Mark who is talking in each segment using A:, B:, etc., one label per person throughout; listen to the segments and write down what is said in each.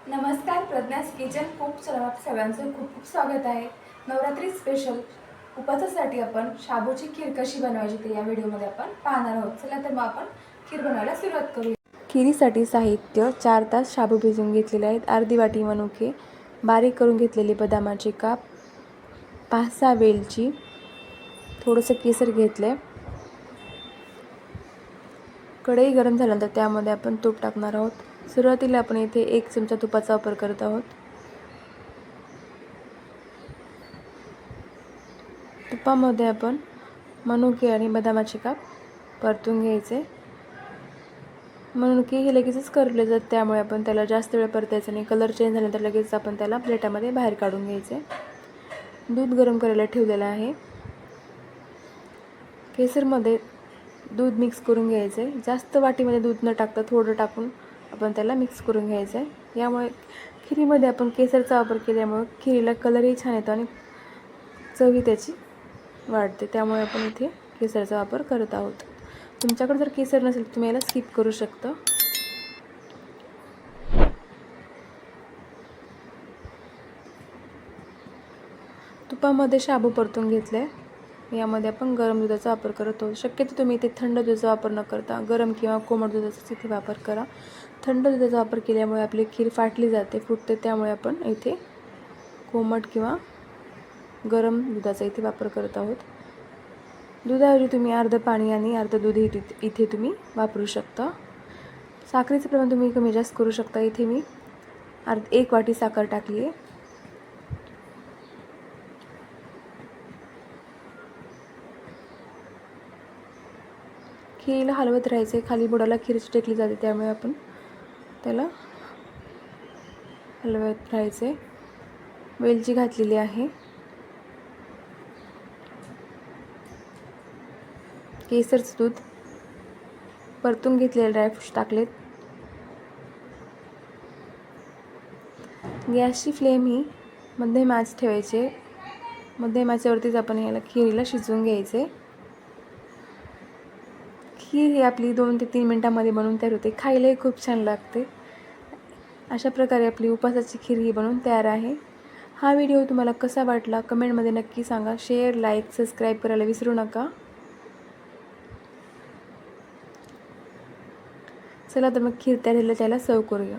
A: नमस्कार, प्रज्ञास किचन खूप सगळ्यांचं खूप खूप स्वागत आहे. नवरात्री स्पेशल उपवासासाठी आपण शाबूची खीर कशी बनवायची ते या व्हिडिओमध्ये आपण पाहणार आहोत. चला तर मग आपण खीर बनवायला सुरुवात करूया. खीरीसाठी साहित्य: 4 तास शाबू भिजवून घेतलेले आहेत, अर्धी वाटी मनुके, बारीक करून घेतलेले बदामाचे काप, 5-6 वेलची, थोडंसं केसर घेतलं. कढई गरम झाल्यानंतर त्यामध्ये आपण तूप टाकणार आहोत. सुरुवातीला आपण इथे 1 चमचा तुपाचा वापर करत आहोत. तुपामध्ये आपण मनुके आणि बदामाचे काप परतून घ्यायचे. मनुके हे लगेचच करपले जातात, त्यामुळे आपण त्याला जास्त वेळ परतायचं नाही. कलर चेंज झाल्यानंतर लगेच आपण त्याला प्लेटामध्ये बाहेर काढून घ्यायचे. दूध गरम करायला ठेवलेलं आहे. केसरमध्ये दूध मिक्स करून घ्यायचे. जास्त वाटीमध्ये दूध न टाकता थोडं टाकून आपण त्याला मिक्स करून घ्यायचं आहे. यामुळे खिरीमध्ये आपण केसरचा वापर केल्यामुळे खिरीला कलरही छान येतो आणि चवही त्याची वाढते. त्यामुळे आपण इथे केसरचा वापर करत आहोत. तुमच्याकडे जर केसर नसेल तर तुम्ही याला स्किप करू शकता. तुपामध्ये शाबू परतून घेतले. यामध्ये आपण गरम दुधाचा वापर करत आहोत. शक्यतो तुम्ही इथे थंड दुधाचा वापर न करता गरम किंवा कोमट दुधाचा इथे वापर करा. थंड दुधाचा वापर केल्यामुळे आपली खीर फाटली जाते, फुटते. त्यामुळे आपण इथे कोमट किंवा गरम दुधाचा इथे वापर करत आहोत. दुधाऐवजी तुम्ही अर्धं पाणी आणि अर्धं दूध इथे तुम्ही वापरू शकता. साखरेचं प्रमाण तुम्ही कमी जास्त करू शकता. इथे मी 1 वाटी साखर टाकली आहे. खीरीला हलवत राहायचे. खाली बुडाला खीर टेकली जाते, त्यामुळे आपण त्याला हलवत राहायचे. वेलची घातलेली आहे. केसरचं दूध, परतून घेतलेले ड्रायफ्रूट्स टाकलेत. गॅसची फ्लेम ही मध्यम आच ठेवायचे. मध्यम आचेवरतीच आपण याला खीरीला शिजवून घ्यायचे. खीर ही आपली 2 ते 3 मिनिटांमध्ये बनवून तयार होते. खायलाही खूप छान लागते. अशा प्रकारे आपली उपवासाची खीर ही बनवून तयार आहे. हा व्हिडिओ तुम्हाला कसा वाटला कमेंटमध्ये नक्की सांगा. शेअर, लाईक, सबस्क्राईब करायला विसरू नका. चला तर मग खीर तयार झाली, त्याला सर्व करूया.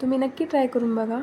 A: तुम्ही नक्की ट्राय करून बघा.